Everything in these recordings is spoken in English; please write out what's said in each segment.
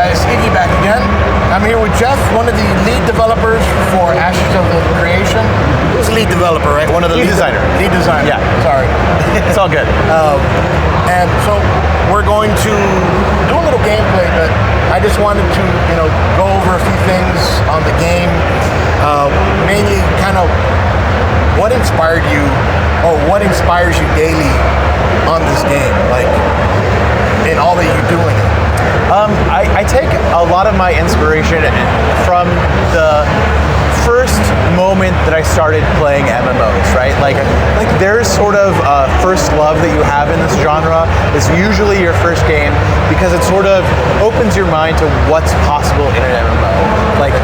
guys, Iggy back again. I'm here with Jeff, one of the lead developers for Ashes of the Creation. Who's the lead developer, right? One of the lead designer. Lead designer. Yeah. Sorry. It's all good. And so we're going to do a little gameplay, but I just wanted to, go over a few things on the game. Mainly kind of what inspired you, or what inspires you daily on this game, like in all that you do in it. I take a lot of my inspiration from the first moment that I started playing MMOs, right? Like there's sort of a first love that you have in this genre. Is usually your first game because it sort of opens your mind to what's possible in an MMO. Like,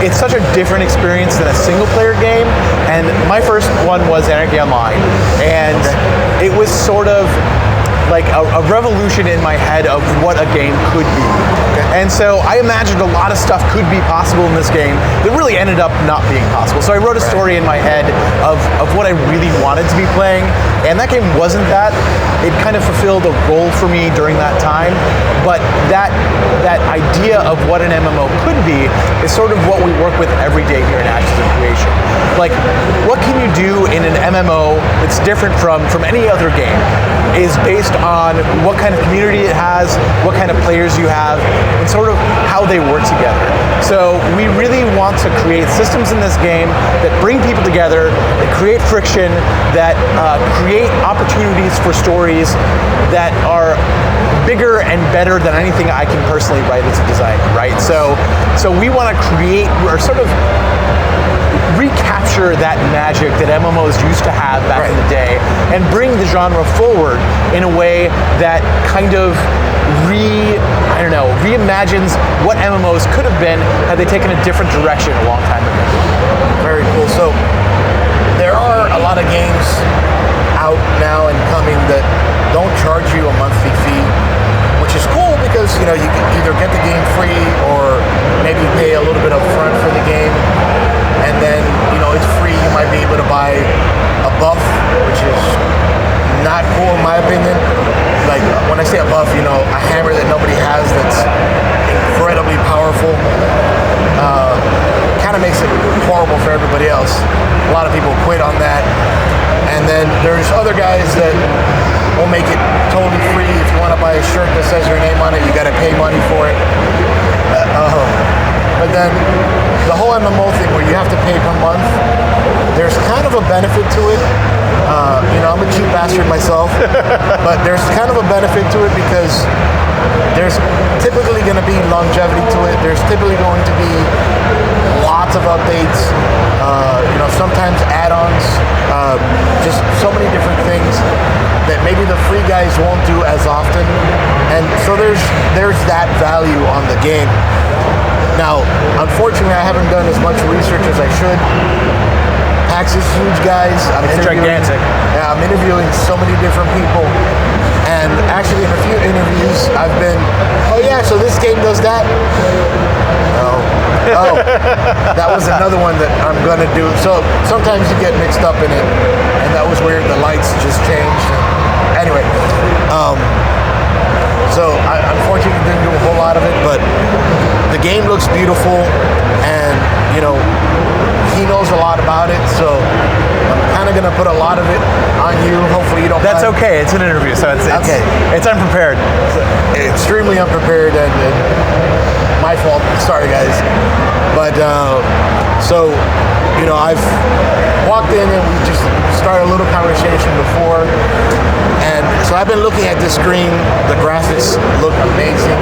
it's such a different experience than a single player game, and my first one was Anarchy Online, and it was sort of like a revolution in my head of what a game could be. And so I imagined a lot of stuff could be possible in this game that really ended up not being possible. So I wrote a story in my head of what I really wanted to be playing, and that game wasn't that. It kind of fulfilled a role for me during that time, but that idea of what an MMO could be is sort of what we work with every day here in Ashes of Creation. Like, what can you do in an MMO that's different from any other game? Is based on what kind of community it has, what kind of players you have, and sort of how they work together. So we really want to create systems in this game that bring people together, that create friction, that create opportunities for stories that are bigger and better than anything I can personally write as a designer, right? So we want to create, or sort of recapture that magic that MMOs used to have back in the day and bring the genre forward in a way that kind of reimagines what MMOs could have been had they taken a different direction a long time ago. Very cool. So there are a lot of games out now and coming that don't charge you a monthly fee, which is cool because you can either get the game free or maybe pay a little bit up front for the game. And then, it's free. You might be able to buy a buff, which is not cool in my opinion. Like, when I say a buff, a hammer that nobody has that's incredibly powerful. Kind of makes it horrible for everybody else. A lot of people quit on that. And then there's other guys that will make it totally free. If you want to buy a shirt that says your name on it, you got to pay money for it. But then the whole MMO thing where you have to pay per month, there's kind of a benefit to it. I'm a cheap bastard myself, but there's kind of a benefit to it because there's typically going to be longevity to it. There's typically going to be lots of updates, sometimes add-ons, just so many different things that maybe the free guys won't do as often. And so there's that value on the game. Now, unfortunately, I haven't done as much research as I should. PAX is huge, guys. It's gigantic. Yeah, I'm interviewing so many different people. And actually, in a few interviews, I've been, oh yeah, so this game does that? Oh, that was another one that I'm going to do. So sometimes you get mixed up in it. And that was weird. The lights just changed. Anyway, so I unfortunately didn't do a whole lot of it, but the game looks beautiful, and he knows a lot about it, so I'm kind of going to put a lot of it on you. Hopefully you don't That's mind. okay. It's an interview, so it's okay. It's unprepared. Extremely unprepared, and my fault. Sorry, guys. But I've walked in and we just started a little conversation before, and so I've been looking at this screen. The graphics look amazing.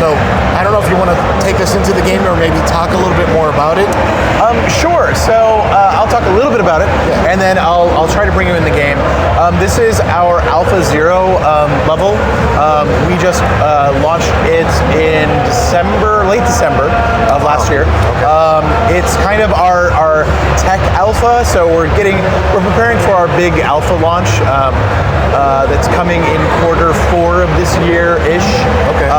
So I don't know if you want to take us into the game or maybe talk a little bit more about it. Sure. So I'll talk a little bit about it, and then I'll try to bring you in the game. This is our Alpha Zero level. We just launched it in late December of last year. Okay. It's kind of our tech alpha, so we're preparing preparing for our big alpha launch that's coming in Q4 of this year-ish. Okay.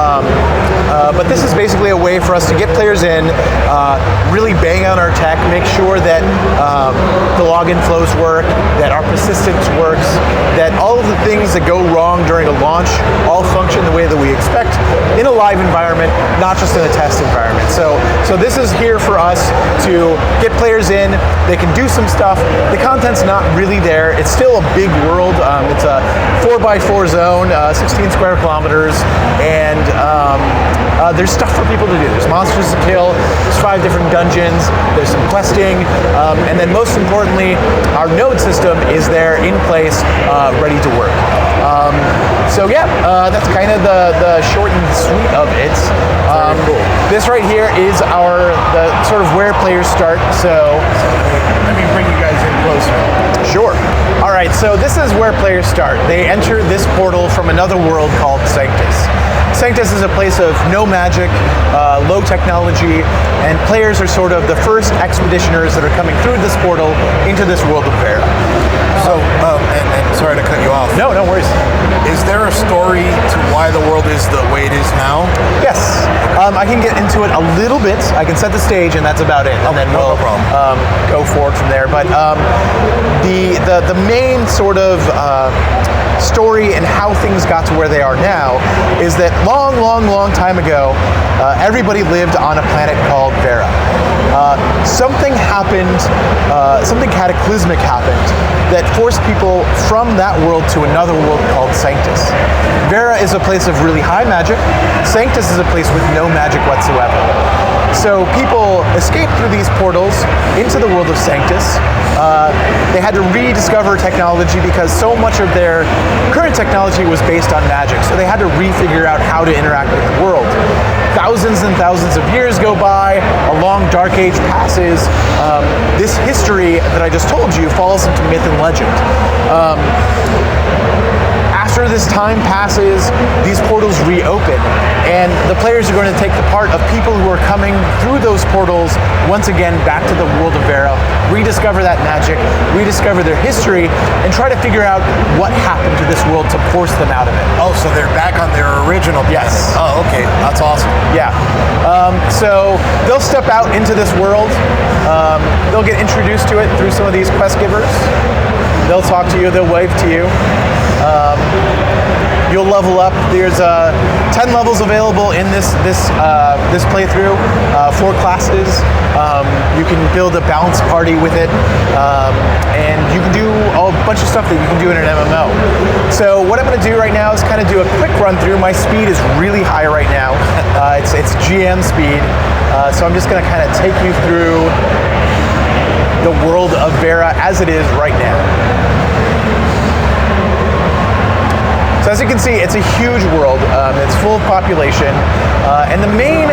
But this is basically a way for us to get players in, really bang on our tech, make sure that the login flows work, that our persistence works, that all of the things that go wrong during a launch all function the way that we expect in a live environment, not just in a test environment. So this is here for us to get players in. They can do some stuff. The content's not really there. It's still a big world. It's a 4x4 zone, 16 square kilometers, and there's stuff for people to do. There's monsters to kill, there's 5 different dungeons, there's some questing, and then most importantly, our node system is there in place, ready to work. So yeah, that's kind of the short and sweet of it. Very cool. This right here is the sort of where players start. So Let me bring you guys in closer. sure. All right, so this is where players start. They enter this portal from another world called Sanctus. Sanctus is a place of no magic, low technology, and players are sort of the first expeditioners that are coming through this portal into this world of Vera. So, and sorry to cut you off. No worries. Is there a story to why the world is the way it is now? Yes, I can get into it a little bit. I can set the stage, and that's about it, and then no we'll problem. go forward from there. But the main sort of story and how things got to where they are now is that long time ago, everybody lived on a planet called Vera. Something happened, something cataclysmic happened that forced people from that world to another world called Sanctus. Vera is a place of really high magic. Sanctus is a place with no magic whatsoever. So people escaped through these portals into the world of Sanctus. They had to rediscover technology because so much of their current technology was based on magic. So they had to refigure out how to interact with the world. Thousands and thousands of years go by, a long dark age passes. This history that I just told you falls into myth and legend. After this time passes, these portals reopen, and the players are going to take the part of people who are coming through those portals once again back to the world of Vera, rediscover that magic, rediscover their history, and try to figure out what happened to this world to force them out of it. Oh, so they're back on their original planet. Yes. Oh, okay. That's awesome. Yeah. So they'll step out into this world. They'll get introduced to it through some of these quest givers. They'll talk to you. They'll wave to you. You'll level up. There's 10 levels available in this playthrough. 4 classes. You can build a balanced party with it, and you can do a bunch of stuff that you can do in an MMO. So what I'm going to do right now is kind of do a quick run through. My speed is really high right now. It's GM speed, so I'm just going to kind of take you through the world of Vera as it is right now. So as you can see, it's a huge world. It's full of population. And the main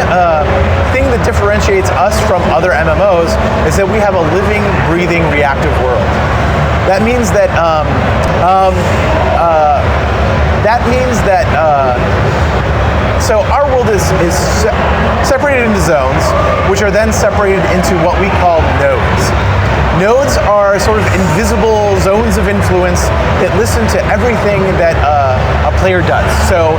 thing that differentiates us from other MMOs is that we have a living, breathing, reactive world. That means that so our world is separated into zones, which are then separated into what we call nodes. Nodes are sort of invisible zones of influence that listen to everything that a player does. So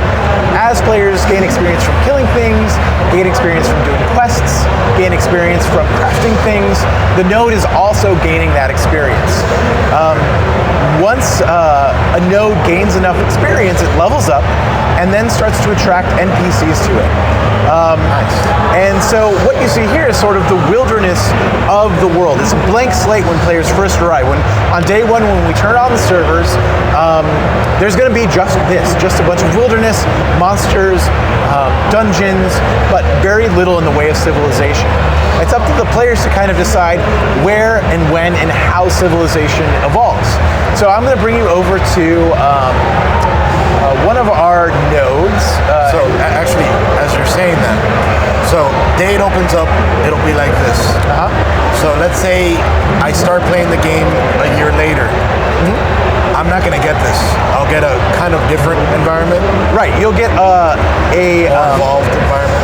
as players gain experience from killing things, gain experience from doing quests, gain experience from crafting things, the node is also gaining that experience. Once a node gains enough experience, it levels up and then starts to attract NPCs to it. Nice. And so what you see here is sort of the wilderness of the world. It's a blank slate when players first arrive. On day 1, when we turn on the servers, there's going to be just a bunch of wilderness, monsters, dungeons, but very little in the way of civilization. It's up to the players to kind of decide where and when and how civilization evolves. So I'm going to bring you over to one of our nodes. So actually, as you're saying that, so day it opens up, it'll be like this. So let's say I start playing the game a year later. I'm not going to get this. I'll get a kind of different environment. Right, you'll get a more evolved environment.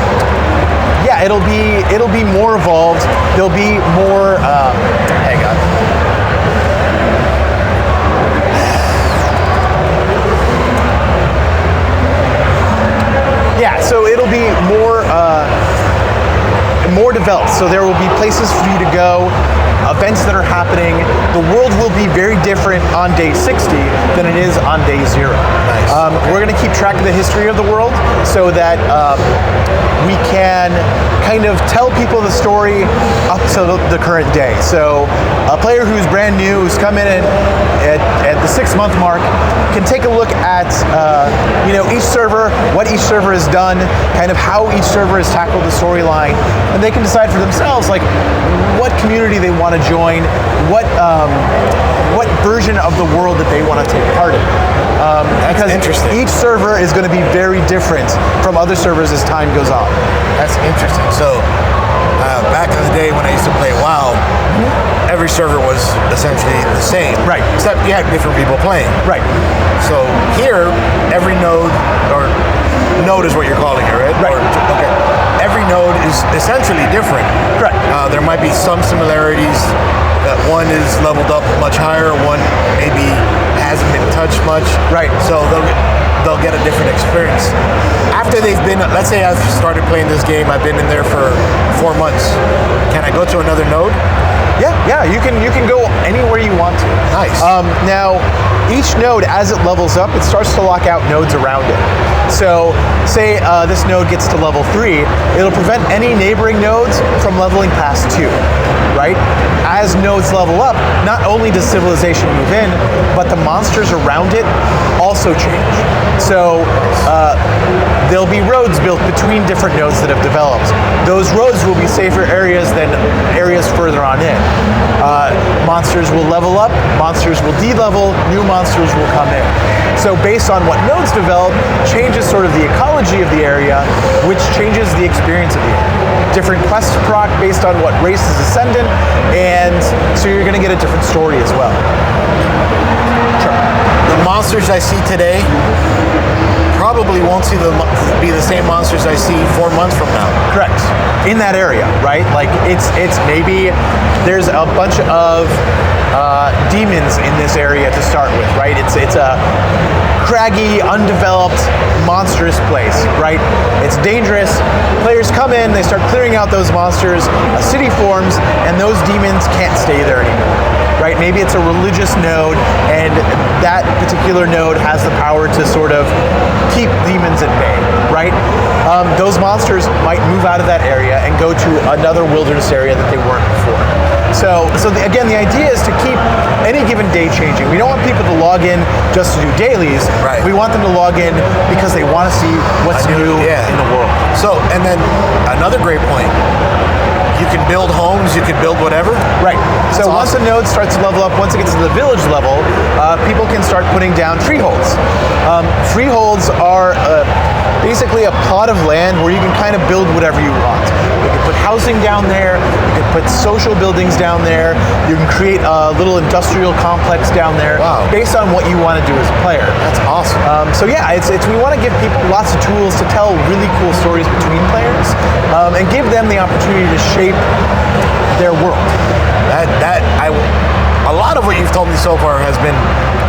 Yeah, it'll be more evolved. There'll be more. Hang on. different on day 60 than it is on day 0. Nice. We're going to keep track of the history of the world so that we can kind of tell people the story up to the current day. So a player who's brand new, who's come in at the 6-month mark, can take a look at each server, what each server has done, kind of how each server has tackled the storyline, and they can decide for themselves like what community they want to join, what version of the world that they want to take part in. Because interesting. Each server is going to be very different from other servers as time goes on. That's interesting. So back in the day when I used to play WoW, every server was essentially the same. Right. Except you had different people playing. Right. So here, every node, or node is what you're calling it, right? Right. Okay. Every node is essentially different. Correct. There might be some similarities. That one is leveled up much higher, one maybe hasn't been touched much. Right. So they'll get a different experience. After they've been, let's say I've started playing this game, I've been in there for 4 months. Can I go to another node? Yeah, you can go anywhere you want to. Nice. Now, each node, as it levels up, it starts to lock out nodes around it. So, say this node gets to level 3, it'll prevent any neighboring nodes from leveling past 2, right? As nodes level up, not only does civilization move in, but the monsters around it also change. So, there'll be roads built between different nodes that have developed. Those roads will be safer areas than areas further on in. Monsters will level up, monsters will de-level, new monsters will come in. So based on what nodes develop, changes sort of the ecology of the area, which changes the experience of the area. Different quests proc based on what race is ascendant, and so you're going to get a different story as well. Sure. The monsters I see today probably won't be the same monsters I see 4 months from now. Correct. In that area, right? Like it's maybe there's a bunch of demons in this area to start with, right? It's a craggy, undeveloped, monstrous place, right? It's dangerous. Players come in, they start clearing out those monsters, a city forms, and those demons can't stay there anymore. Right? Maybe it's a religious node, and that particular node has the power to sort of keep demons at bay, right? Those monsters might move out of that area and go to another wilderness area that they weren't before. So again, the idea is to keep any given day changing. We don't want people to log in just to do dailies. Right. We want them to log in because they want to see what's new in the world. So, and then another great point. You can build homes, you can build whatever. Right. So That's once a node starts to level up, once it gets to the village level, people can start putting down freeholds. Freeholds are basically a plot of land where you can kind of build whatever you want. You can put housing down there, you can put social buildings down there, you can create a little industrial complex down there. Wow. Based on what you want to do as a player. That's awesome. So yeah, we want to give people lots of tools to tell really cool stories between players, and give them the opportunity to shape their world. A lot of what you've told me so far has been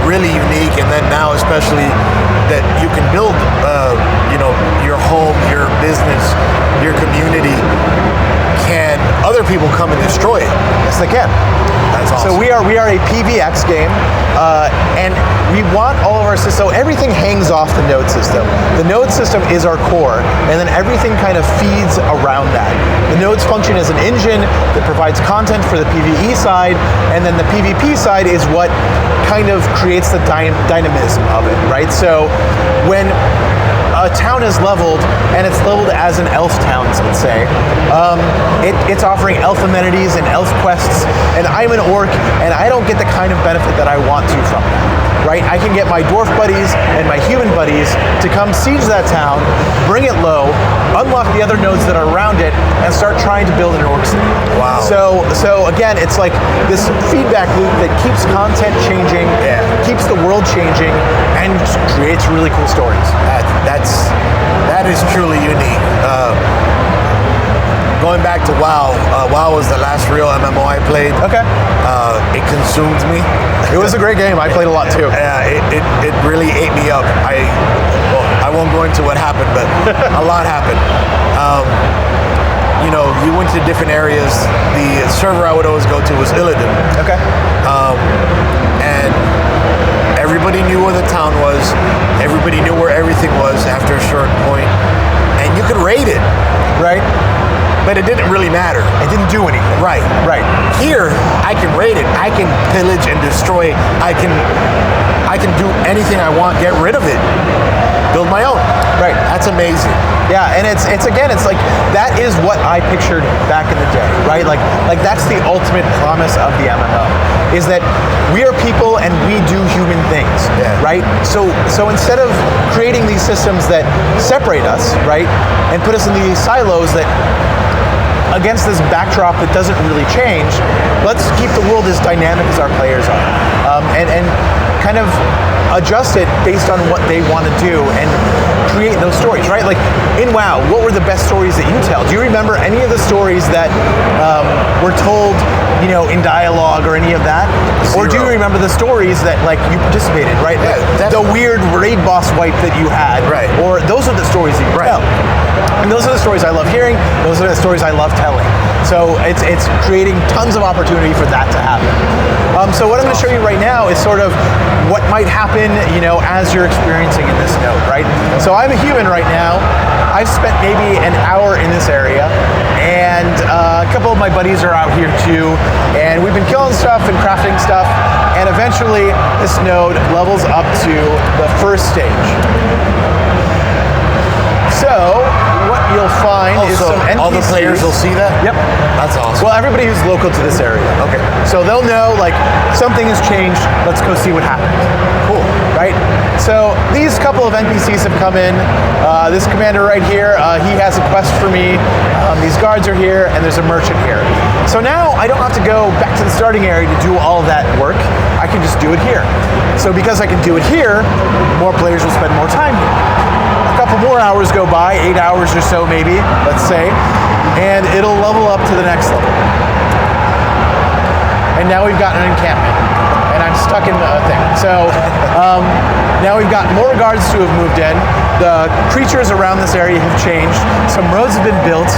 really unique, and then now especially that you can build, your home, your business, your community. Can other people come and destroy it? Yes, they can. That's awesome. So we are a PVX game, and we want all of our systems. So everything hangs off the node system. The node system is our core, and then everything kind of feeds around that. The nodes function as an engine that provides content for the PvE side, and then the PvP side is what kind of creates the dynamism of it, right? So when a town is leveled, and it's leveled as an elf town, let's say, it's offering elf amenities and elf quests, and I'm an orc, and I don't get the kind of benefit that I want to from that, right? I can get my dwarf buddies and my human buddies to come siege that town, bring it low, unlock the other nodes that are around it, and start trying to build an orc city. Wow. So again, it's like this feedback loop that keeps content changing, keeps the world changing, and creates really cool stories. That is truly unique. Going back to WoW, WoW was the last real MMO I played. Okay. It consumed me. It was a great game. I played a lot too. Yeah, it really ate me up. I won't go into what happened, but a lot happened. You went to different areas. The server I would always go to was Illidan. Okay. And knew where the town was. Everybody knew where everything was after a certain point, and you could raid it, Right? but it didn't really matter. It didn't do anything. Right. Right. Here, I can raid it. I can pillage and destroy. I can do anything I want. Get rid of it. Build my own. Right. That's amazing. Yeah, and it's like that is what I pictured back in the day, right? Like that's the ultimate promise of the MMO, is that we are people and we do human things, right? So instead of creating these systems that separate us, right, and put us in these silos that against this backdrop that doesn't really change, let's keep the world as dynamic as our players are, and kind of adjust it based on what they want to do and create those stories, right? Like in WoW, what were the best stories that you tell? Do you remember any of the stories that were told, in dialogue or any of that? Or do you remember the stories that like you participated, right? Yeah, like, the weird raid boss wipe that you had, right? Or those are the stories that you tell. And those are the stories I love hearing. Those are the stories I love telling. So it's creating tons of opportunity for that to happen. So what I'm going to show you right now is sort of what might happen, as you're experiencing in this node, right? So I'm a human right now. I've spent maybe an hour in this area, and a couple of my buddies are out here too, and we've been killing stuff and crafting stuff, and eventually this node levels up to the first stage. So what you'll find is some NPCs. All the players will see that? Yep. That's awesome. Well, everybody who's local to this area. Okay. So they'll know, like, something has changed, let's go see what happened. Cool. Right? So these couple of NPCs have come in. This commander right here, he has a quest for me. These guards are here, and there's a merchant here. So now I don't have to go back to the starting area to do all of that work. I can just do it here. So because I can do it here, more players will spend more time here. A couple more hours go by, 8 hours or so maybe, let's say, and it'll level up to the next level. And now we've got an encampment, and I'm stuck in a thing. So now we've got more guards who have moved in. The creatures around this area have changed. Some roads have been built,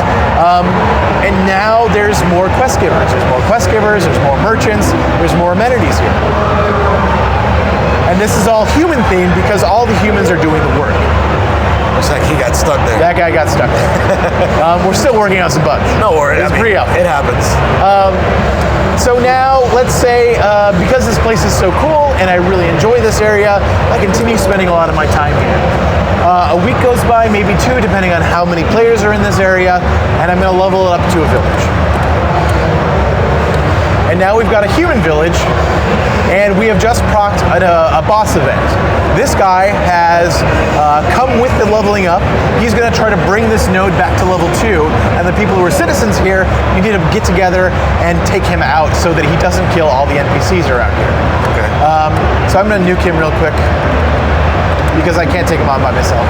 and now there's more quest givers. There's more quest givers, there's more merchants, there's more amenities here. And this is all human themed because all the humans are doing the work. Looks like he got stuck there. That guy got stuck there. We're still working on some bugs. No worries. It's pre-up. It happens. So now, let's say, because this place is so cool and I really enjoy this area, I continue spending a lot of my time here. A week goes by, maybe two, depending on how many players are in this area, and I'm going to level it up to a village. And now we've got a human village, and we have just procced a boss event. This guy has come with the leveling up. He's going to try to bring this node back to level 2, and the people who are citizens here, you need to get together and take him out so that he doesn't kill all the NPCs around here. Okay. So I'm going to nuke him real quick, because I can't take him on by myself.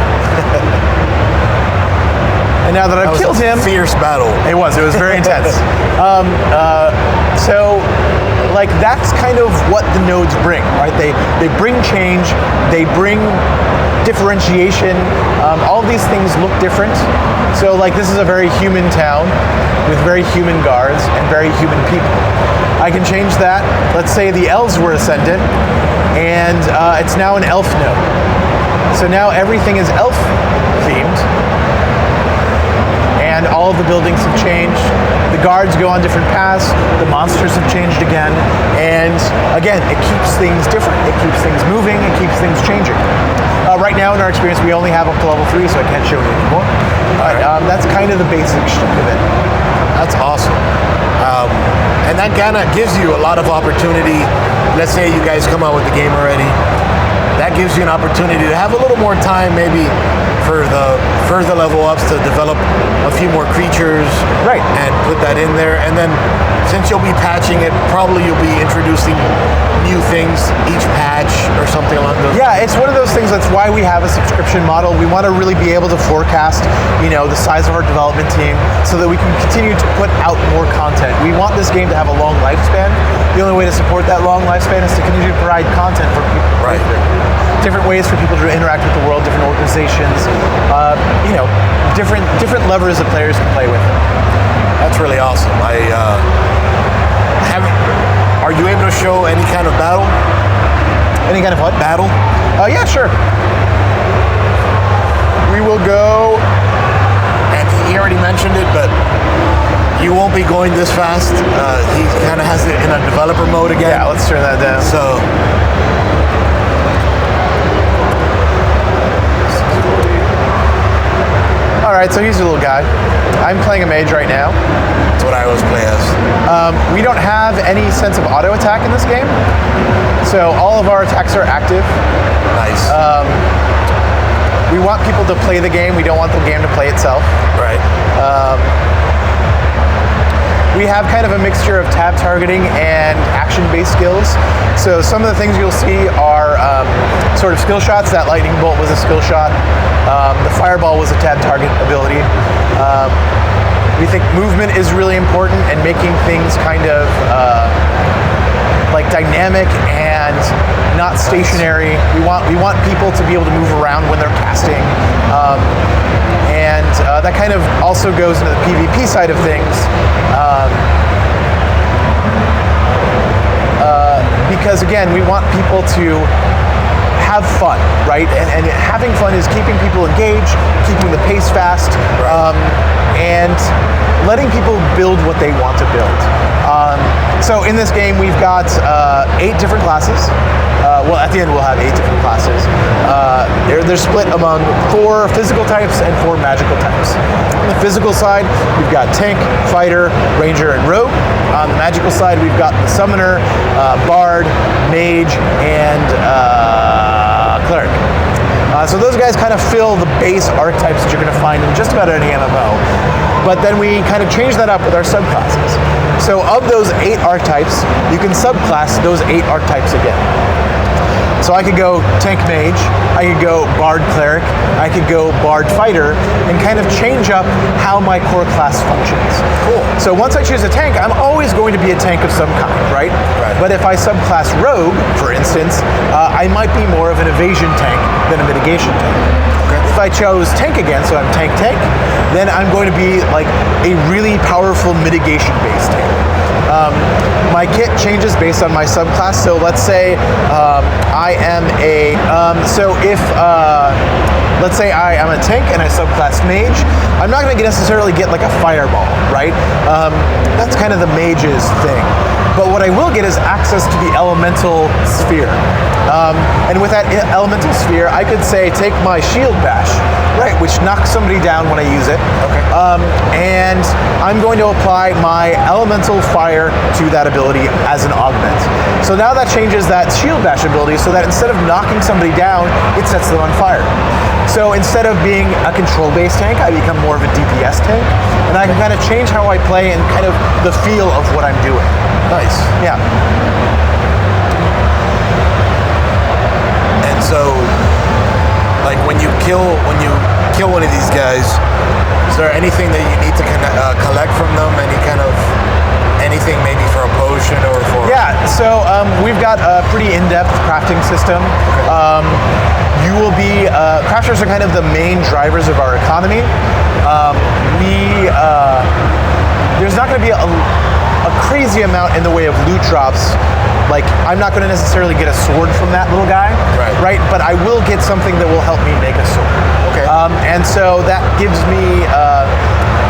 And now that I've killed him... Fierce battle. It was very intense. So, like, that's kind of what the nodes bring, right? They bring change, they bring differentiation. All of these things look different. So, like, this is a very human town with very human guards and very human people. I can change that. Let's say the elves were ascendant, and it's now an elf node. So now everything is elf themed. And all of the buildings have changed. The guards go on different paths. The monsters have changed again. And again, it keeps things different. It keeps things moving. It keeps things changing. Right now in our experience, we only have up to level 3, so I can't show you anymore. But that's kind of the basic shtick of it. That's awesome. And that kind of gives you a lot of opportunity. Let's say you guys come out with the game already. That gives you an opportunity to have a little more time maybe for the further level ups to develop a few more creatures, right, and put that in there. And then since you'll be patching it, probably you'll be introducing new things each patch or something along those lines. Yeah, it's one of those things. That's why we have a subscription model. We want to really be able to forecast, the size of our development team so that we can continue to put out more content. We want this game to have a long lifespan. The only way to support that long lifespan is to continue to provide content for people. Right. Different ways for people to interact with the world, different organizations, different levers that players can play with. That's really awesome. Are you able to show any kind of battle? Any kind of what? battle? Yeah, sure. We will go. And he already mentioned it, but you won't be going this fast. He kind of has it in a developer mode again. Yeah, let's turn that down. So. All right, so he's a little guy. I'm playing a mage right now. That's what I always play as. We don't have any sense of auto attack in this game, so all of our attacks are active. Nice. We want people to play the game. We don't want the game to play itself. Right. We have kind of a mixture of tab targeting and action-based skills. So some of the things you'll see are sort of skill shots. That lightning bolt was a skill shot. The fireball was a tab target ability. We think movement is really important and making things kind of like dynamic and not stationary. We want people to be able to move around when they're casting. And that kind of also goes into the PvP side of things. Because again, we want people to have fun, right? And having fun is keeping people engaged, keeping the pace fast, and letting people build what they want to build. So in this game, we've got 8 different classes. Well, at the end, we'll have 8 different classes. They're split among 4 physical types and 4 magical types. On the physical side, we've got tank, fighter, ranger, and rogue. On the magical side, we've got the summoner, bard, mage, and cleric. So those guys kind of fill the base archetypes that you're going to find in just about any MMO. But then we kind of change that up with our subclasses. So of those 8 archetypes, you can subclass those 8 archetypes again. So I could go tank mage, I could go bard cleric, I could go bard fighter, and kind of change up how my core class functions. Cool. So once I choose a tank, I'm always going to be a tank of some kind, right? But if I subclass rogue, for instance, I might be more of an evasion tank than a mitigation tank. If I chose tank again, so I'm tank, then I'm going to be like a really powerful mitigation-based tank. My kit changes based on my subclass. So let's say I am a, let's say I am a tank and I subclass mage, I'm not going to necessarily get like a fireball, right? That's kind of the mage's thing. But what I will get is access to the elemental sphere. And with that elemental sphere, I could say take my shield bash, right, which knocks somebody down when I use it. Okay. And I'm going to apply my elemental fire to that ability as an augment. So now that changes that shield bash ability so that instead of knocking somebody down, it sets them on fire. So instead of being a control-based tank, I become more of a DPS tank, and I can kind of change how I play and kind of the feel of what I'm doing. Nice. Yeah. And so, like when you kill one of these guys, is there anything that you need to collect from them? Anything maybe for a potion or for? Yeah. So we've got a pretty in-depth crafting system. You will be crafters are kind of the main drivers of our economy. There's not going to be a crazy amount in the way of loot drops. Like, I'm not going to necessarily get a sword from that little guy, right? But I will get something that will help me make a sword. Okay. And so that gives me,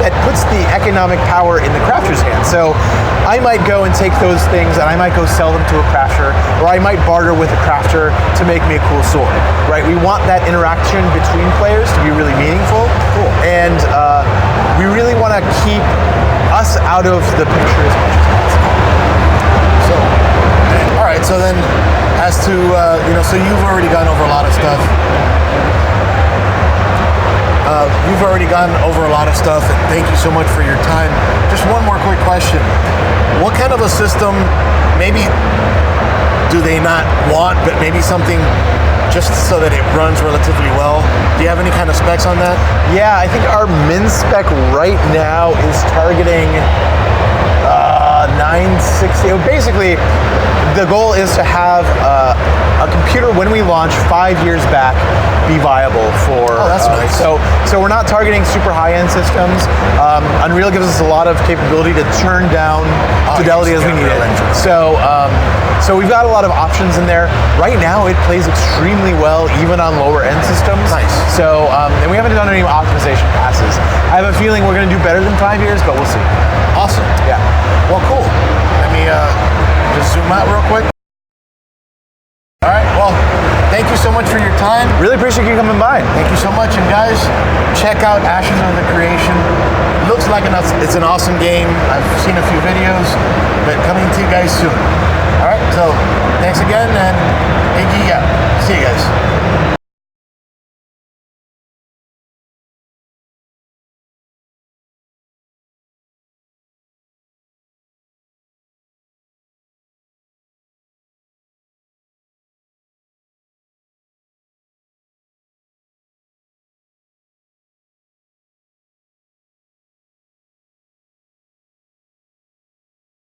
that puts the economic power in the crafter's hand. So I might go and take those things and I might go sell them to a crafter, or I might barter with a crafter to make me a cool sword, right? We want that interaction between players to be really meaningful. Cool. And we really want to keep us out of the picture as much as possible. So, all right. So then, as to so you've already gone over a lot of stuff. You've already gone over a lot of stuff, and thank you so much for your time. Just one more quick question: what kind of a system, maybe do they not want, but maybe something just so that it runs relatively well? Do you have any kind of specs on that? Yeah, I think our min spec right now is targeting 960. Basically, the goal is to have a computer when we launch 5 years back be viable for. Oh, that's nice. So we're not targeting super high-end systems. Unreal gives us a lot of capability to turn down fidelity as we need it. So So we've got a lot of options in there. Right now, it plays extremely well, even on lower end systems. Nice. So, and we haven't done any optimization passes. I have a feeling we're going to do better than 5 years, but we'll see. Awesome. Yeah. Well, cool. Let me just zoom out real quick. All right. Well, thank you so much for your time. Really appreciate you coming by. Thank you so much. And guys, check out Ashes of the Creation. It looks like it's an awesome game. I've seen a few videos, but coming to you guys soon. All right. So thanks again, and Iggy out. See you guys.